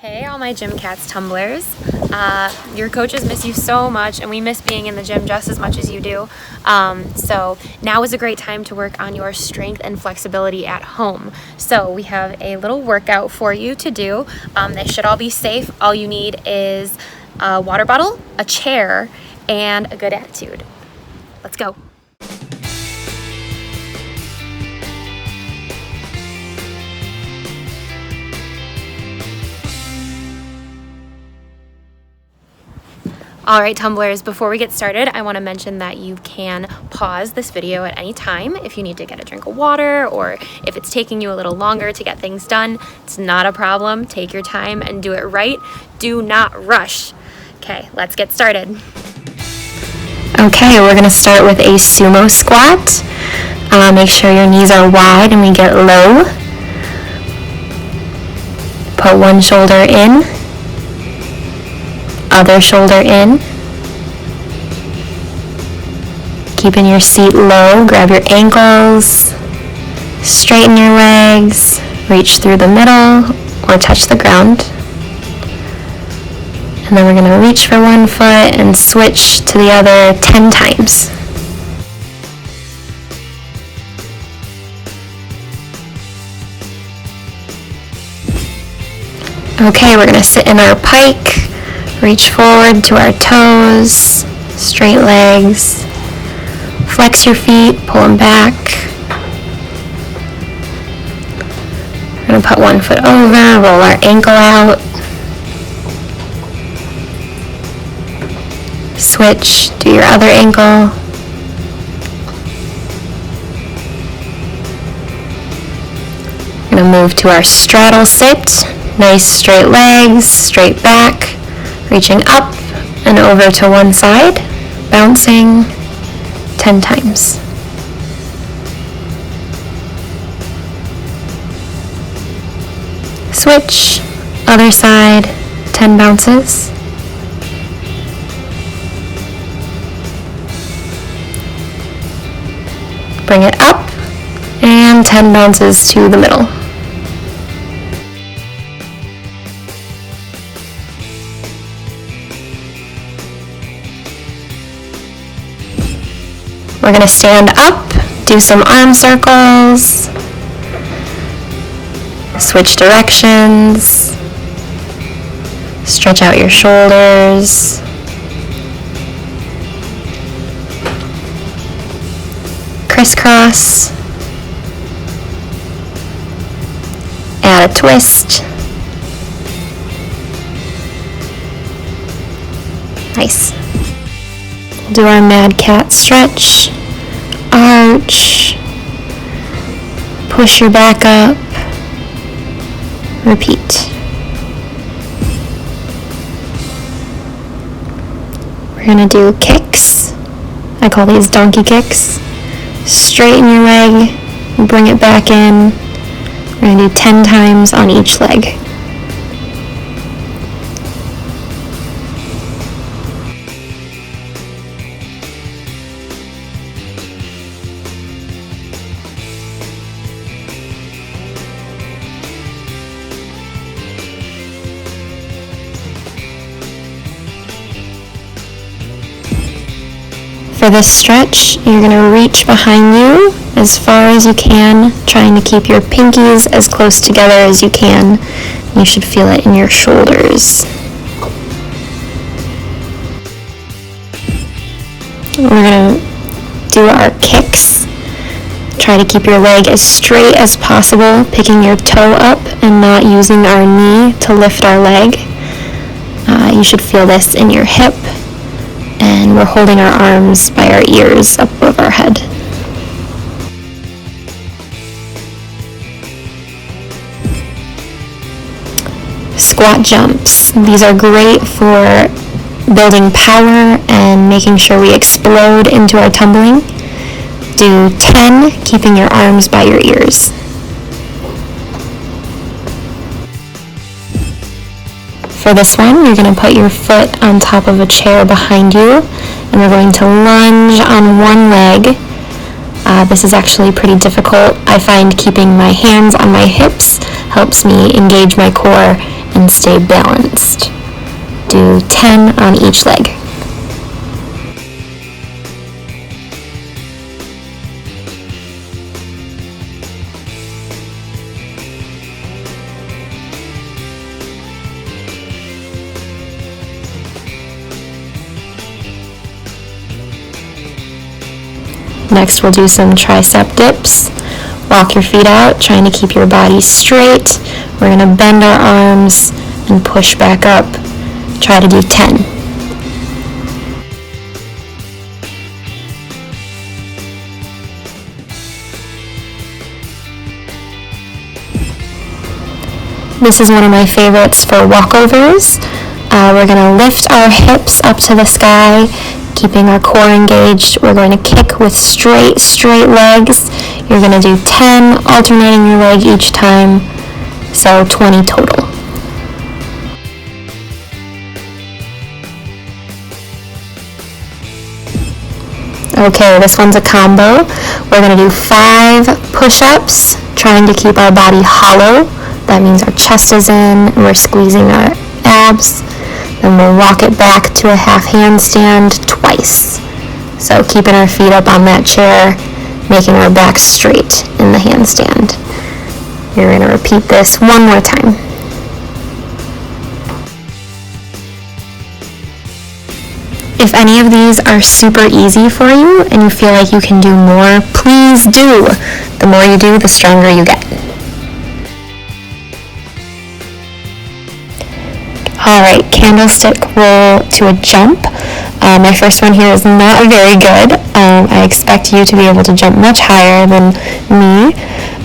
Hey, all my Gymcats tumblers. Your coaches miss you so much, and we miss being in the gym just as much as you do. So now is a great time to work on your strength and flexibility at home. So we have a little workout for you to do. They should all be safe. All you need is a water bottle, a chair, and a good attitude. Let's go. All right, tumblers, before we get started, I want to mention that you can pause this video at any time if you need to get a drink of water or if it's taking you a little longer to get things done. It's not a problem. Take your time and do it right. Do not rush. Okay, let's get started. Okay, we're going to start with a sumo squat. Make sure your knees are wide and we get low. Put one shoulder in. Other shoulder in. Keeping your seat low, grab your ankles, straighten your legs, reach through the middle or touch the ground. And then we're going to reach for one foot and switch to the other 10 times. Okay, we're going to sit in our pike. Reach forward to our toes, straight legs, flex your feet, pull them back. We're going to put one foot over, roll our ankle out. Switch, do your other ankle. We're going to move to our straddle sit. Nice straight legs, straight back. Reaching up and over to one side, bouncing 10 times. Switch, other side, 10 bounces. Bring it up and 10 bounces to the middle. We're going to stand up, do some arm circles, switch directions, stretch out your shoulders, crisscross, add a twist. Nice. Do our mad cat stretch, arch, push your back up, repeat. We're going to do kicks. I call these donkey kicks. Straighten your leg, bring it back in. We're going to do 10 times on each leg. For this stretch, you're going to reach behind you as far as you can, trying to keep your pinkies as close together as you can. You should feel it in your shoulders. We're going to do our kicks. Try to keep your leg as straight as possible, picking your toe up and not using our knee to lift our leg. You should feel this in your hip. And we're holding our arms by our ears up above our head. Squat jumps. These are great for building power and making sure we explode into our tumbling. Do 10, keeping your arms by your ears. For this one, you're going to put your foot on top of a chair behind you, and we're going to lunge on one leg. This is actually pretty difficult. I find keeping my hands on my hips helps me engage my core and stay balanced. Do 10 on each leg. Next, we'll do some tricep dips. Walk your feet out, trying to keep your body straight. We're going to bend our arms and push back up. Try to do 10. This is one of my favorites for walkovers. We're going to lift our hips up to the sky, keeping our core engaged. We're going to kick with straight legs. You're going to do 10, alternating your leg each time, so 20 total. Okay, this one's a combo. We're going to do 5 push-ups, trying to keep our body hollow. That means our chest is in, and we're squeezing our abs. Then we'll walk it back to a half handstand twice. So keeping our feet up on that chair, making our back straight in the handstand. You're going to repeat this one more time. If any of these are super easy for you and you feel like you can do more, please do. The more you do, the stronger you get. Alright, candlestick roll to a jump. My first one here is not very good. I expect you to be able to jump much higher than me,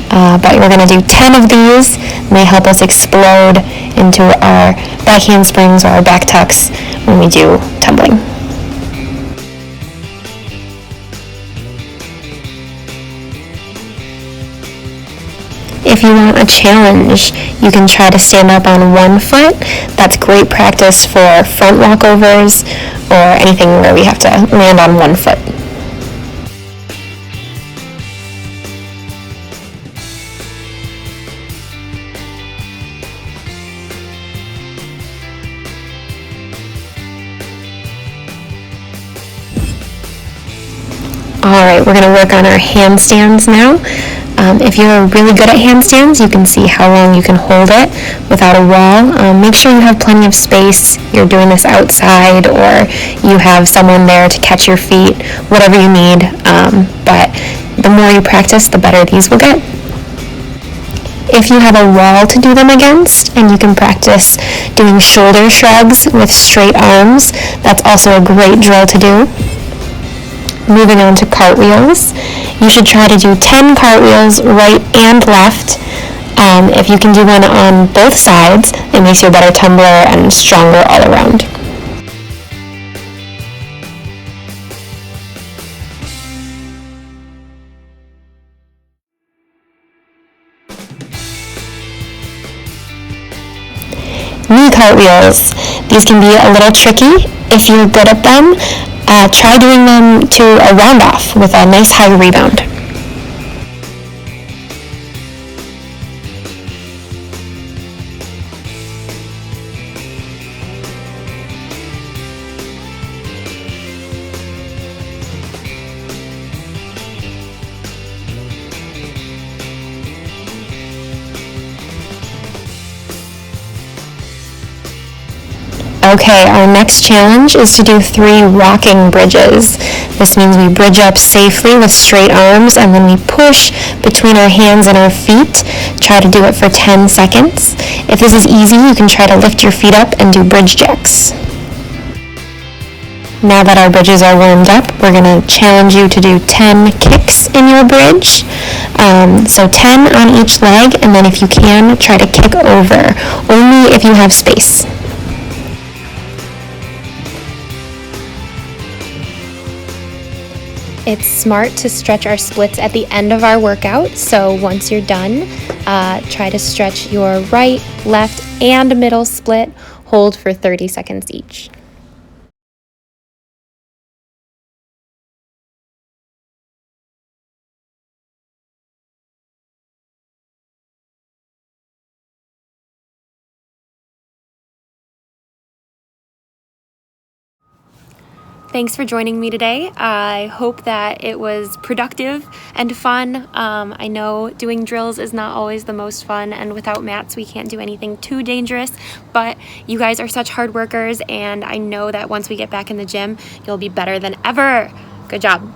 but we're going to do 10 of these, and they help us explode into our back handsprings or our back tucks when we do tumbling. If you want a challenge, you can try to stand up on one foot. That's great practice for front walkovers or anything where we have to land on one foot. Alright, we're going to work on our handstands now. If you're really good at handstands, you can see how long you can hold it without a wall. Make sure you have plenty of space. You're doing this outside, or you have someone there to catch your feet, whatever you need. But the more you practice, the better these will get. If you have a wall to do them against, and you can practice doing shoulder shrugs with straight arms, that's also a great drill to do. Moving on to cartwheels. You should try to do 10 cartwheels right and left. If you can do one on both sides, it makes you a better tumbler and stronger all around. Knee cartwheels. These can be a little tricky. If you're good at them, try doing them to a round off with a nice high rebound. Okay, our next challenge is to do 3 rocking bridges. This means we bridge up safely with straight arms, and then we push between our hands and our feet. Try to do it for 10 seconds. If this is easy, you can try to lift your feet up and do bridge jacks. Now that our bridges are warmed up, we're going to challenge you to do 10 kicks in your bridge. So 10 on each leg, and then if you can, try to kick over, only if you have space. It's smart to stretch our splits at the end of our workout, so once you're done, try to stretch your right, left, and middle split. Hold for 30 seconds each. Thanks for joining me today. I hope that it was productive and fun. I know doing drills is not always the most fun, and without mats we can't do anything too dangerous, but you guys are such hard workers, and I know that once we get back in the gym, you'll be better than ever. Good job.